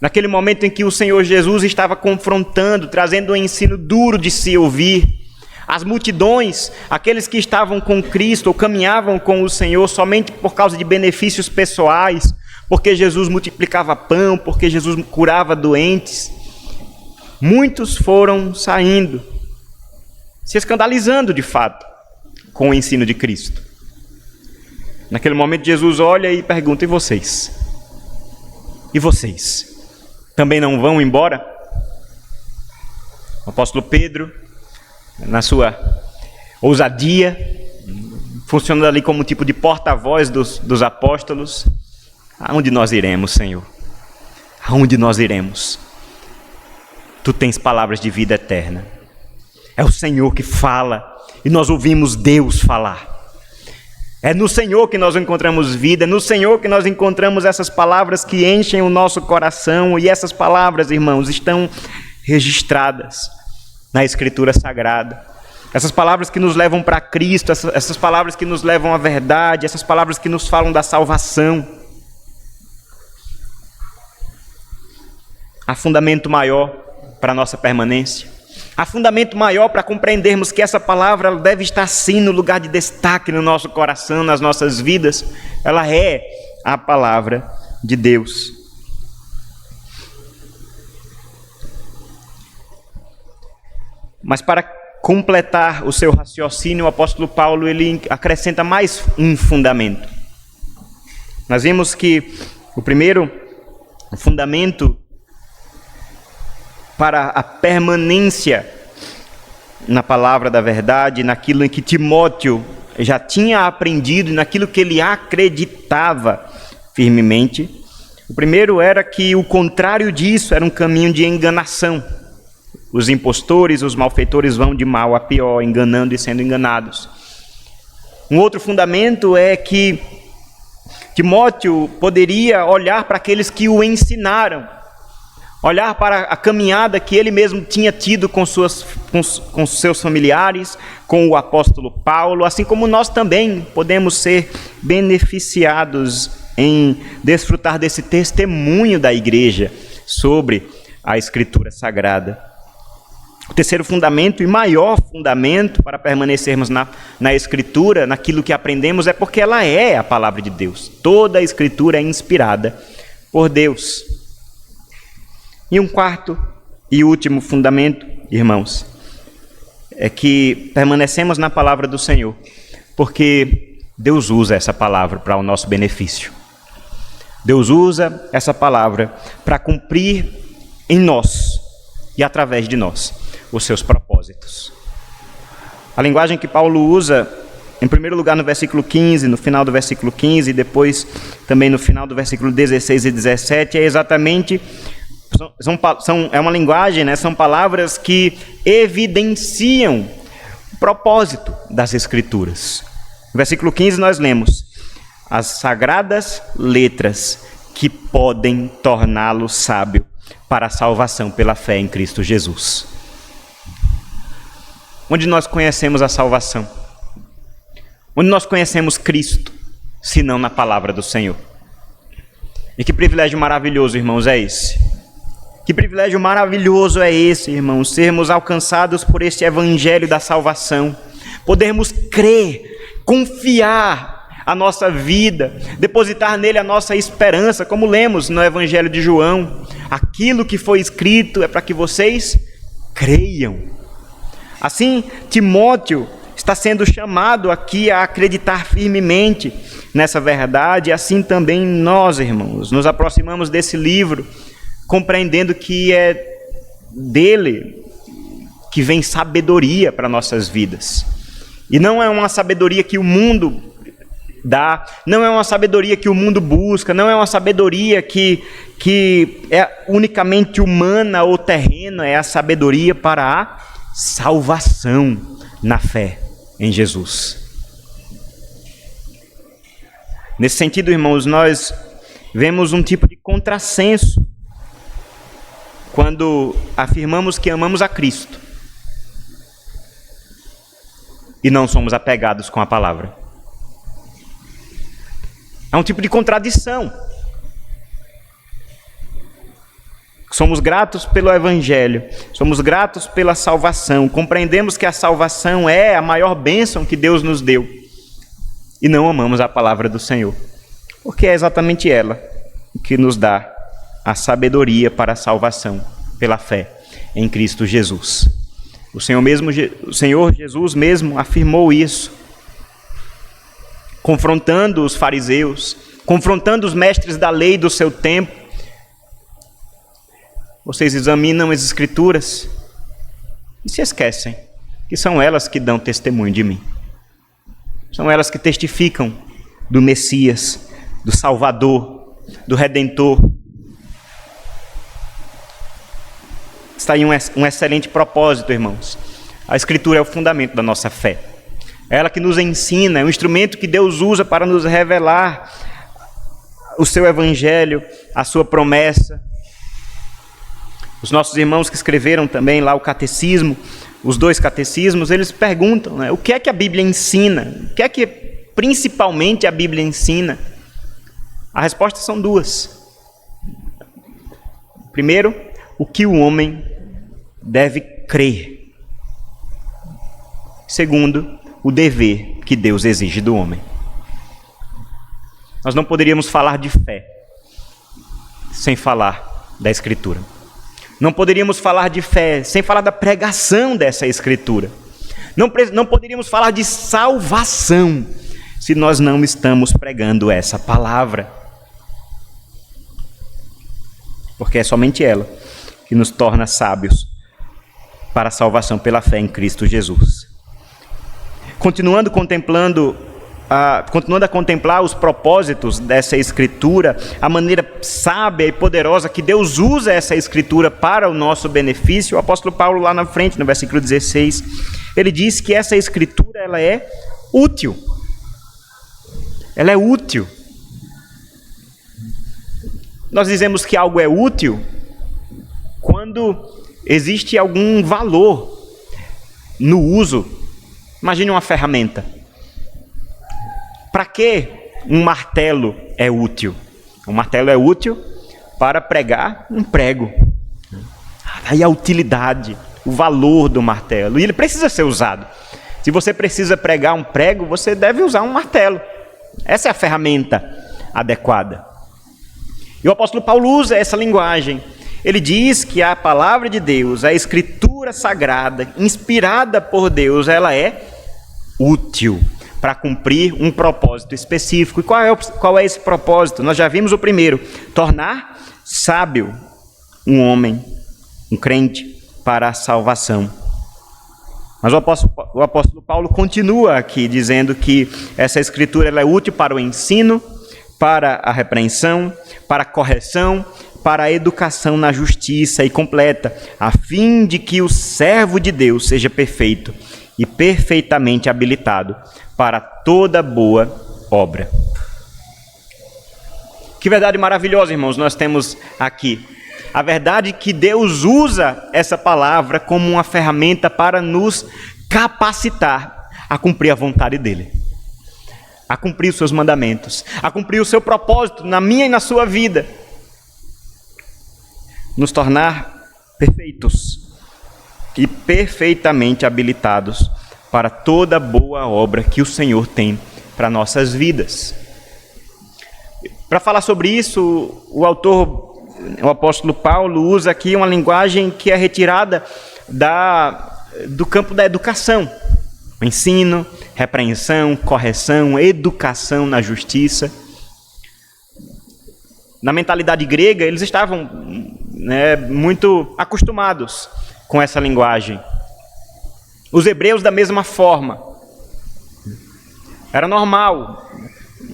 naquele momento em que o Senhor Jesus estava confrontando, trazendo um ensino duro de se ouvir, as multidões, aqueles que estavam com Cristo ou caminhavam com o Senhor somente por causa de benefícios pessoais, porque Jesus multiplicava pão, porque Jesus curava doentes, muitos foram saindo, se escandalizando de fato com o ensino de Cristo. Naquele momento Jesus olha e pergunta: e vocês? E vocês? Também não vão embora? O apóstolo Pedro, na sua ousadia, funcionando ali como um tipo de porta-voz dos apóstolos: aonde nós iremos, Senhor? Aonde nós iremos? Tu tens palavras de vida eterna. É o Senhor que fala e nós ouvimos Deus falar. É no Senhor que nós encontramos vida, é no Senhor que nós encontramos essas palavras que enchem o nosso coração. E essas palavras, irmãos, estão registradas na Escritura Sagrada. Essas palavras que nos levam para Cristo, essas palavras que nos levam à verdade, essas palavras que nos falam da salvação. Há fundamento maior para a nossa permanência. Há fundamento maior para compreendermos que essa palavra deve estar sim no lugar de destaque no nosso coração, nas nossas vidas. Ela é a palavra de Deus. Mas para completar o seu raciocínio, o apóstolo Paulo ele acrescenta mais um fundamento. Nós vimos que o primeiro fundamento para a permanência na palavra da verdade, naquilo em que Timóteo já tinha aprendido, naquilo que ele acreditava firmemente. O primeiro era que o contrário disso era um caminho de enganação. Os impostores, os malfeitores vão de mal a pior, enganando e sendo enganados. Um outro fundamento é que Timóteo poderia olhar para aqueles que o ensinaram, olhar para a caminhada que ele mesmo tinha tido com seus familiares, com o apóstolo Paulo, assim como nós também podemos ser beneficiados em desfrutar desse testemunho da igreja sobre a Escritura Sagrada. O terceiro fundamento e maior fundamento para permanecermos na Escritura, naquilo que aprendemos, é porque ela é a palavra de Deus. Toda a Escritura é inspirada por Deus. E um quarto e último fundamento, irmãos, é que permanecemos na palavra do Senhor, porque Deus usa essa palavra para o nosso benefício. Deus usa essa palavra para cumprir em nós e através de nós os seus propósitos. A linguagem que Paulo usa, em primeiro lugar no versículo 15, no final do versículo 15, e depois também no final do versículo 16 e 17, é exatamente... é uma linguagem, né? São palavras que evidenciam o propósito das Escrituras. No versículo 15 nós lemos: as sagradas letras que podem torná-lo sábio para a salvação pela fé em Cristo Jesus. Onde nós conhecemos a salvação? Onde nós conhecemos Cristo, se não na palavra do Senhor? E que privilégio maravilhoso, irmãos, é esse? Que privilégio maravilhoso é esse, irmãos, sermos alcançados por este evangelho da salvação, podermos crer, confiar a nossa vida, depositar nele a nossa esperança, como lemos no evangelho de João: aquilo que foi escrito é para que vocês creiam. Assim, Timóteo está sendo chamado aqui a acreditar firmemente nessa verdade, assim também nós, irmãos, nos aproximamos desse livro, compreendendo que é dele que vem sabedoria para nossas vidas. E não é uma sabedoria que o mundo dá, não é uma sabedoria que o mundo busca, não é uma sabedoria que é unicamente humana ou terrena, é a sabedoria para a salvação na fé em Jesus. Nesse sentido, irmãos, nós vemos um tipo de contrassenso quando afirmamos que amamos a Cristo e não somos apegados com a palavra. É um tipo de contradição. Somos gratos pelo Evangelho, somos gratos pela salvação, compreendemos que a salvação é a maior bênção que Deus nos deu e não amamos a palavra do Senhor, porque é exatamente ela que nos dá a sabedoria para a salvação pela fé em Cristo Jesus. O Senhor Jesus mesmo afirmou isso, confrontando os fariseus, confrontando os mestres da lei do seu tempo. Vocês examinam as Escrituras e se esquecem que são elas que dão testemunho de mim. São elas que testificam do Messias, do Salvador, do Redentor. Está aí um excelente propósito, irmãos. A Escritura é o fundamento da nossa fé. É ela que nos ensina, é um instrumento que Deus usa para nos revelar o seu Evangelho, a sua promessa. Os nossos irmãos que escreveram também lá o catecismo, os 2 catecismos, eles perguntam, né, o que é que a Bíblia ensina? O que é que principalmente a Bíblia ensina? A resposta são 2. Primeiro, o que o homem deve crer. Segundo, o dever que Deus exige do homem. Nós não poderíamos falar de fé sem falar da Escritura. Não poderíamos falar de fé sem falar da pregação dessa Escritura. Não poderíamos falar de salvação se nós não estamos pregando essa palavra. Porque é somente ela que nos torna sábios para a salvação pela fé em Cristo Jesus. Continuando a contemplar os propósitos dessa Escritura, a maneira sábia e poderosa que Deus usa essa Escritura para o nosso benefício, o apóstolo Paulo lá na frente, no versículo 16, ele diz que essa Escritura ela é útil. Ela é útil. Nós dizemos que algo é útil quando existe algum valor no uso. Imagine uma ferramenta. Para que um martelo é útil? Um martelo é útil para pregar um prego. Aí a utilidade, o valor do martelo. E ele precisa ser usado. Se você precisa pregar um prego, você deve usar um martelo. Essa é a ferramenta adequada. E o apóstolo Paulo usa essa linguagem. Ele diz que a palavra de Deus, a escritura sagrada, inspirada por Deus, ela é útil para cumprir um propósito específico. E qual é esse propósito? Nós já vimos o primeiro: tornar sábio um homem, um crente, para a salvação. Mas o apóstolo Paulo continua aqui dizendo que essa escritura ela é útil para o ensino, para a repreensão, para a correção, para a educação na justiça, e completa, a fim de que o servo de Deus seja perfeito e perfeitamente habilitado para toda boa obra. Que verdade maravilhosa, irmãos, nós temos aqui. A verdade é que Deus usa essa palavra como uma ferramenta para nos capacitar a cumprir a vontade dEle, a cumprir os seus mandamentos, a cumprir o seu propósito na minha e na sua vida, nos tornar perfeitos e perfeitamente habilitados para toda boa obra que o Senhor tem para nossas vidas. Para falar sobre isso, o apóstolo Paulo usa aqui uma linguagem que é retirada do campo da educação. Ensino, repreensão, correção, educação na justiça. Na mentalidade grega, eles estavam muito acostumados com essa linguagem. Os hebreus da mesma forma. Era normal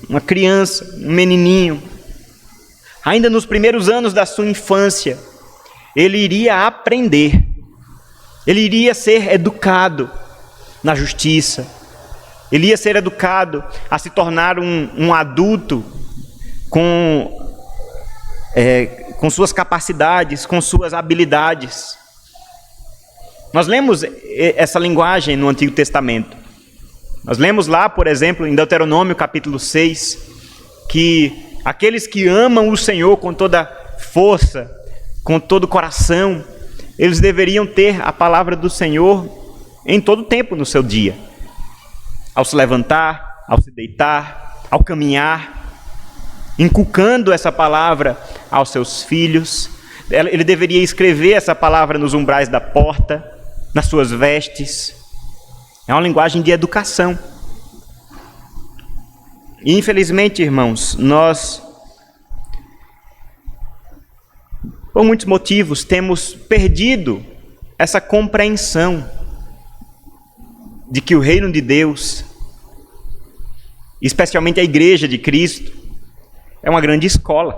uma criança, um menininho, ainda nos primeiros anos da sua infância, ele iria aprender, ele iria ser educado na justiça, ele ia ser educado a se tornar um adulto com suas capacidades, com suas habilidades. Nós lemos essa linguagem no Antigo Testamento. Nós lemos lá, por exemplo, em Deuteronômio capítulo 6, que aqueles que amam o Senhor com toda força, com todo o coração, eles deveriam ter a palavra do Senhor em todo o tempo no seu dia. Ao se levantar, ao se deitar, ao caminhar, inculcando essa palavra aos seus filhos. Ele deveria escrever essa palavra nos umbrais da porta, nas suas vestes. É uma linguagem de educação. E infelizmente, irmãos, nós, por muitos motivos, temos perdido essa compreensão de que o reino de Deus, especialmente a igreja de Cristo, é uma grande escola.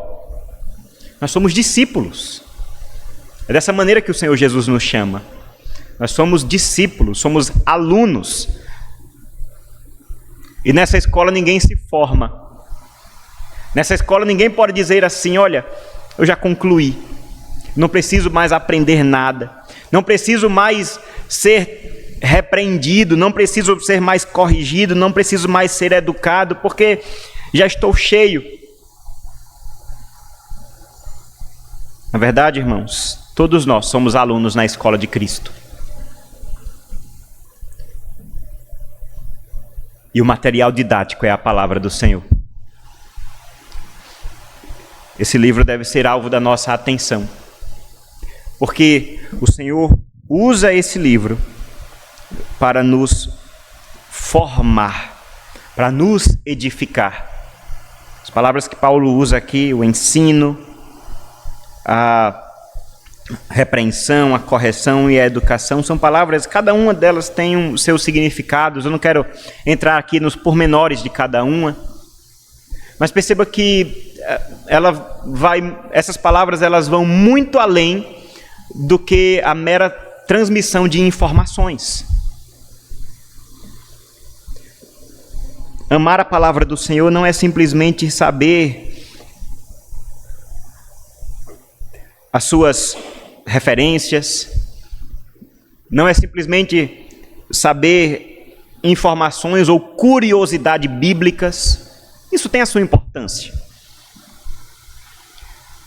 Nós somos discípulos. É dessa maneira que o Senhor Jesus nos chama. Nós somos discípulos, somos alunos. E nessa escola ninguém se forma. Nessa escola ninguém pode dizer assim: olha, eu já concluí, não preciso mais aprender nada, não preciso mais ser repreendido, não preciso ser mais corrigido, não preciso mais ser educado, porque já estou cheio. Na verdade, irmãos, todos nós somos alunos na escola de Cristo. E o material didático é a palavra do Senhor. Esse livro deve ser alvo da nossa atenção, porque o Senhor usa esse livro para nos formar, para nos edificar. As palavras que Paulo usa aqui, o ensino, a repreensão, a correção e a educação, são palavras, cada uma delas tem seus significados. Eu não quero entrar aqui nos pormenores de cada uma, mas perceba que essas palavras elas vão muito além do que a mera transmissão de informações. Amar a palavra do Senhor não é simplesmente saber as suas referências, não é simplesmente saber informações ou curiosidade bíblicas. Isso tem a sua importância.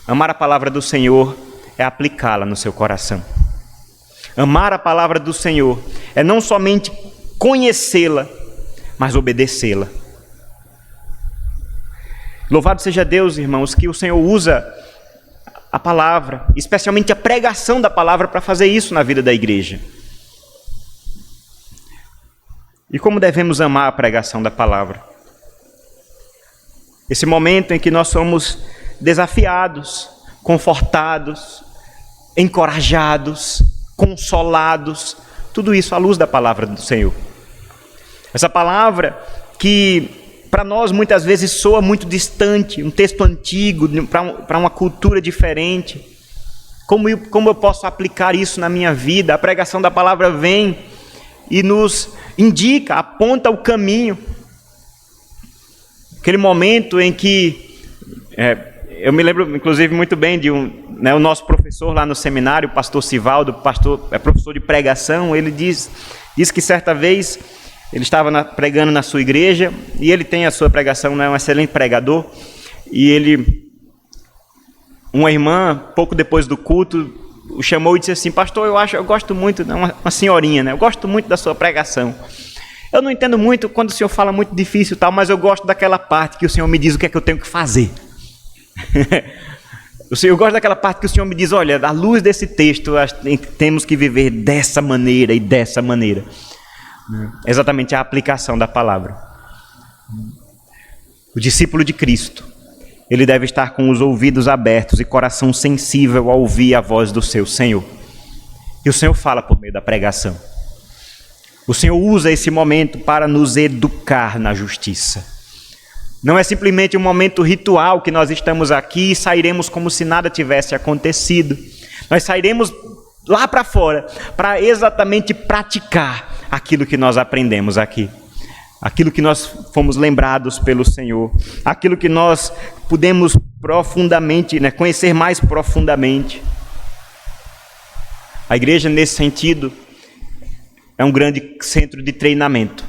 Amar a palavra do Senhor é aplicá-la no seu coração. Amar a palavra do Senhor é não somente conhecê-la, mas obedecê-la. Louvado seja Deus, irmãos, que o Senhor usa a palavra, especialmente a pregação da palavra, para fazer isso na vida da igreja. E como devemos amar a pregação da palavra? Esse momento em que nós somos desafiados, confortados, encorajados, consolados, tudo isso à luz da palavra do Senhor. Essa palavra que para nós muitas vezes soa muito distante, um texto antigo, para uma cultura diferente. Como eu posso aplicar isso na minha vida? A pregação da palavra vem e nos indica, aponta o caminho. Aquele momento em que, eu me lembro inclusive muito bem de o nosso professor lá no seminário, o pastor Sivaldo, professor de pregação, ele diz que certa vez ele estava pregando na sua igreja, e ele tem a sua pregação, é um excelente pregador, e uma irmã, pouco depois do culto, o chamou e disse assim: pastor, eu gosto muito, uma senhorinha, né? Eu gosto muito da sua pregação. Eu não entendo muito quando o senhor fala muito difícil e tal, mas eu gosto daquela parte que o senhor me diz o que é que eu tenho que fazer. Eu gosto daquela parte que o senhor me diz: olha, à luz desse texto, temos que viver dessa maneira e dessa maneira. Exatamente a aplicação da palavra. O discípulo de Cristo, ele deve estar com os ouvidos abertos e coração sensível a ouvir a voz do seu Senhor. E o Senhor fala por meio da pregação. O Senhor usa esse momento para nos educar na justiça. Não é simplesmente um momento ritual que nós estamos aqui e sairemos como se nada tivesse acontecido. Nós sairemos lá para fora para exatamente praticar aquilo que nós aprendemos aqui, aquilo que nós fomos lembrados pelo Senhor, aquilo que nós pudemos profundamente, conhecer mais profundamente. A igreja, nesse sentido, é um grande centro de treinamento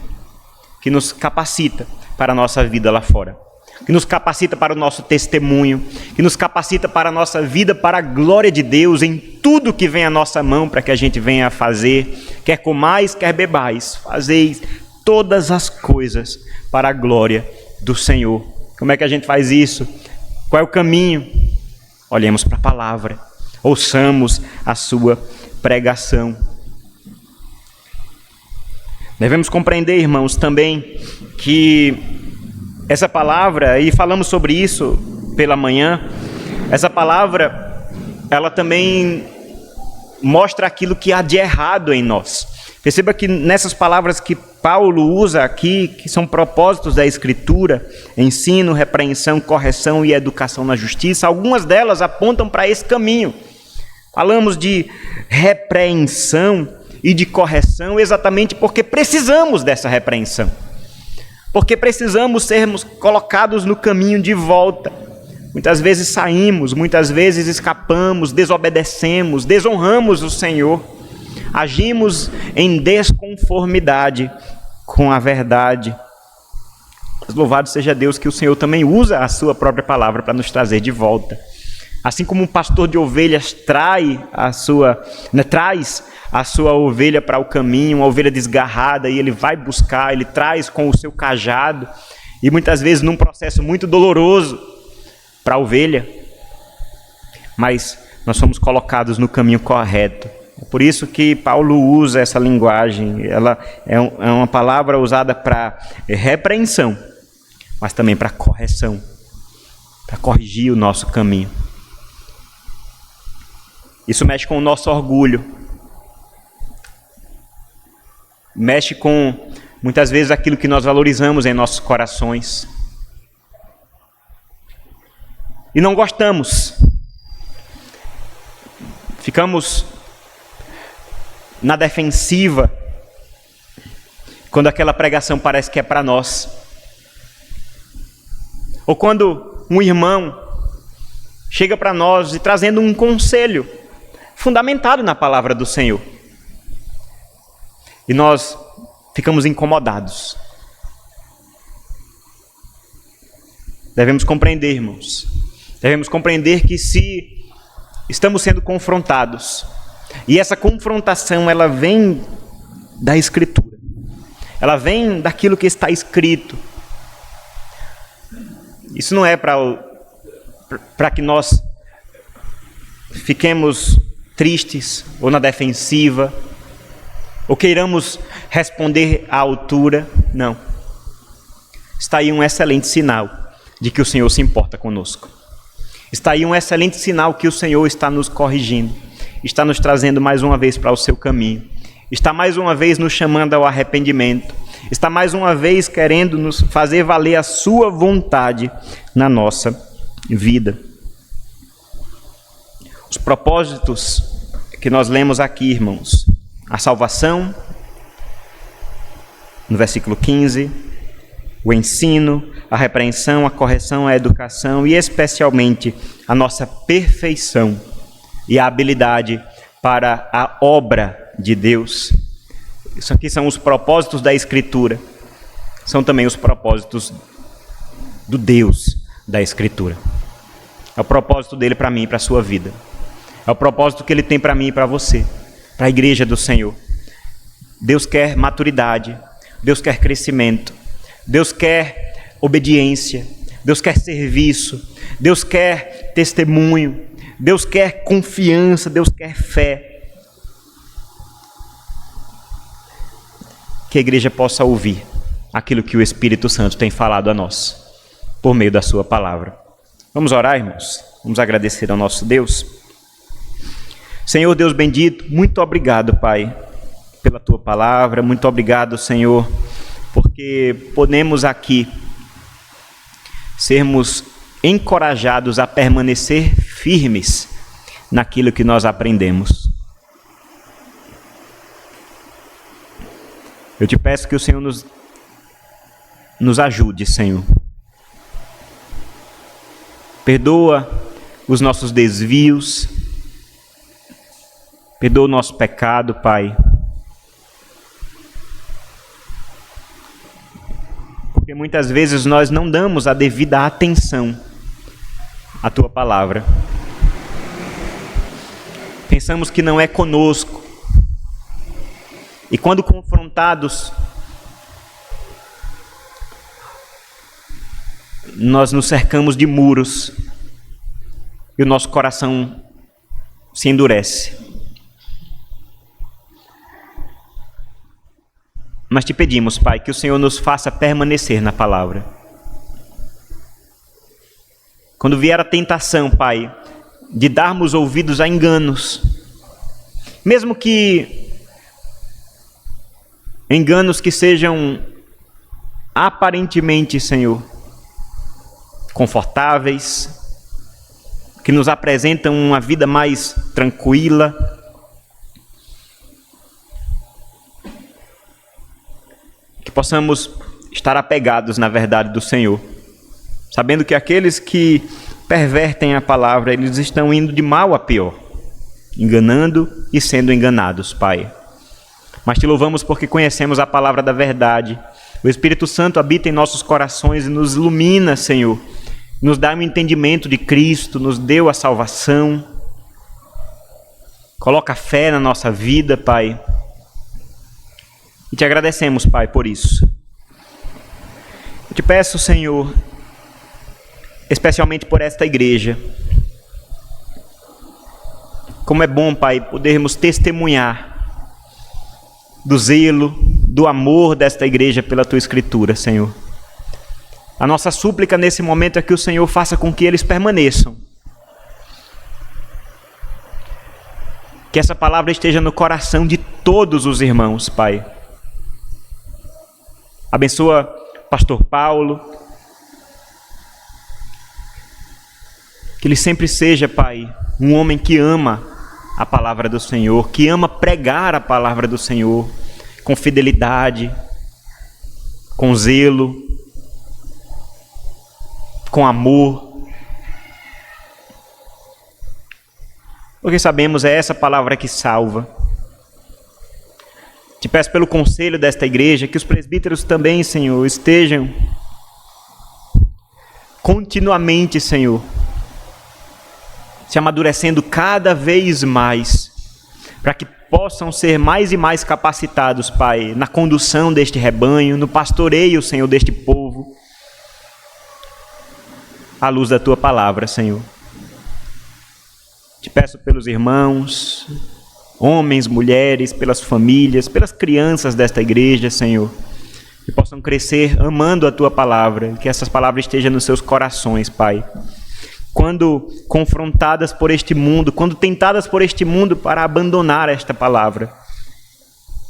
que nos capacita para a nossa vida lá fora, que nos capacita para o nosso testemunho, que nos capacita para a nossa vida, para a glória de Deus, em tudo que vem à nossa mão, para que a gente venha a fazer, quer comais, quer bebais, fazeis todas as coisas para a glória do Senhor. Como é que a gente faz isso? Qual é o caminho? Olhemos para a palavra, ouçamos a sua pregação. Devemos compreender, irmãos, também que essa palavra, e falamos sobre isso pela manhã, essa palavra, ela também mostra aquilo que há de errado em nós. Perceba que nessas palavras que Paulo usa aqui, que são propósitos da Escritura, ensino, repreensão, correção e educação na justiça, algumas delas apontam para esse caminho. Falamos de repreensão e de correção exatamente porque precisamos dessa repreensão. Porque precisamos sermos colocados no caminho de volta. Muitas vezes saímos, muitas vezes escapamos, desobedecemos, desonramos o Senhor. Agimos em desconformidade com a verdade. Mas louvado seja Deus que o Senhor também usa a sua própria palavra para nos trazer de volta. Assim como um pastor de ovelhas traz a sua ovelha para o caminho, uma ovelha desgarrada, e ele vai buscar, ele traz com o seu cajado, e muitas vezes num processo muito doloroso para a ovelha, mas nós somos colocados no caminho correto. É por isso que Paulo usa essa linguagem. Ela é uma palavra usada para repreensão, mas também para correção, para corrigir o nosso caminho. Isso mexe com o nosso orgulho, mexe com, muitas vezes, aquilo que nós valorizamos em nossos corações. E não gostamos. Ficamos na defensiva quando aquela pregação parece que é para nós. Ou quando um irmão chega para nós e trazendo um conselho, fundamentado na palavra do Senhor. E nós ficamos incomodados. Devemos compreender, irmãos. Devemos compreender que se estamos sendo confrontados, e essa confrontação ela vem da Escritura, ela vem daquilo que está escrito. Isso não é para que nós fiquemos tristes ou na defensiva, ou queiramos responder à altura, não. Está aí um excelente sinal de que o Senhor se importa conosco. Está aí um excelente sinal que o Senhor está nos corrigindo, está nos trazendo mais uma vez para o seu caminho, está mais uma vez nos chamando ao arrependimento, está mais uma vez querendo nos fazer valer a sua vontade na nossa vida. Os propósitos que nós lemos aqui, irmãos, a salvação, no versículo 15, o ensino, a repreensão, a correção, a educação e especialmente a nossa perfeição e a habilidade para a obra de Deus. Isso aqui são os propósitos da Escritura, são também os propósitos do Deus da Escritura. É o propósito dele para mim e para a sua vida. É o propósito que ele tem para mim e para você, para a igreja do Senhor. Deus quer maturidade, Deus quer crescimento, Deus quer obediência, Deus quer serviço, Deus quer testemunho, Deus quer confiança, Deus quer fé. Que a igreja possa ouvir aquilo que o Espírito Santo tem falado a nós, por meio da sua palavra. Vamos orar, irmãos? Vamos agradecer ao nosso Deus. Senhor Deus bendito, muito obrigado, Pai, pela tua palavra. Muito obrigado, Senhor, porque podemos aqui sermos encorajados a permanecer firmes naquilo que nós aprendemos. Eu te peço que o Senhor nos ajude, Senhor. Perdoa os nossos desvios, perdoa o nosso pecado, Pai. Porque muitas vezes nós não damos a devida atenção à tua palavra. Pensamos que não é conosco. E quando confrontados, nós nos cercamos de muros e o nosso coração se endurece. Mas te pedimos, Pai, que o Senhor nos faça permanecer na palavra. Quando vier a tentação, Pai, de darmos ouvidos a enganos, mesmo que enganos que sejam aparentemente, Senhor, confortáveis, que nos apresentam uma vida mais tranquila, que possamos estar apegados na verdade do Senhor, sabendo que aqueles que pervertem a palavra, eles estão indo de mal a pior, enganando e sendo enganados, Pai. Mas te louvamos porque conhecemos a palavra da verdade. O Espírito Santo habita em nossos corações e nos ilumina, Senhor. Nos dá um entendimento de Cristo, nos deu a salvação. Coloca fé na nossa vida, Pai. E te agradecemos, Pai, por isso. Eu te peço, Senhor, especialmente por esta igreja. Como é bom, Pai, podermos testemunhar do zelo, do amor desta igreja pela Tua Escritura, Senhor. A nossa súplica nesse momento é que o Senhor faça com que eles permaneçam. Que essa palavra esteja no coração de todos os irmãos, Pai. Abençoa Pastor Paulo. Que ele sempre seja, Pai, um homem que ama a palavra do Senhor, que ama pregar a palavra do Senhor com fidelidade, com zelo, com amor. porque sabemos é essa palavra que salva. Te peço pelo conselho desta igreja, que os presbíteros também, Senhor, estejam continuamente, Senhor, se amadurecendo cada vez mais, para que possam ser mais e mais capacitados, Pai, na condução deste rebanho, no pastoreio, Senhor, deste povo, à luz da Tua palavra, Senhor. Te peço pelos irmãos, homens, mulheres, pelas famílias, pelas crianças desta igreja, Senhor, que possam crescer amando a Tua palavra, que essas palavras estejam nos seus corações, Pai. Quando confrontadas por este mundo, quando tentadas por este mundo para abandonar esta palavra,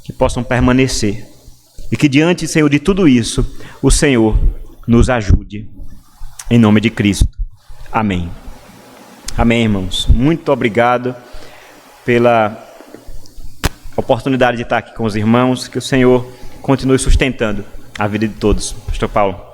que possam permanecer. E que diante, Senhor, de tudo isso, o Senhor nos ajude. Em nome de Cristo. Amém. Amém, irmãos. Muito obrigado pela oportunidade de estar aqui com os irmãos. Que o Senhor continue sustentando a vida de todos. Pastor Paulo.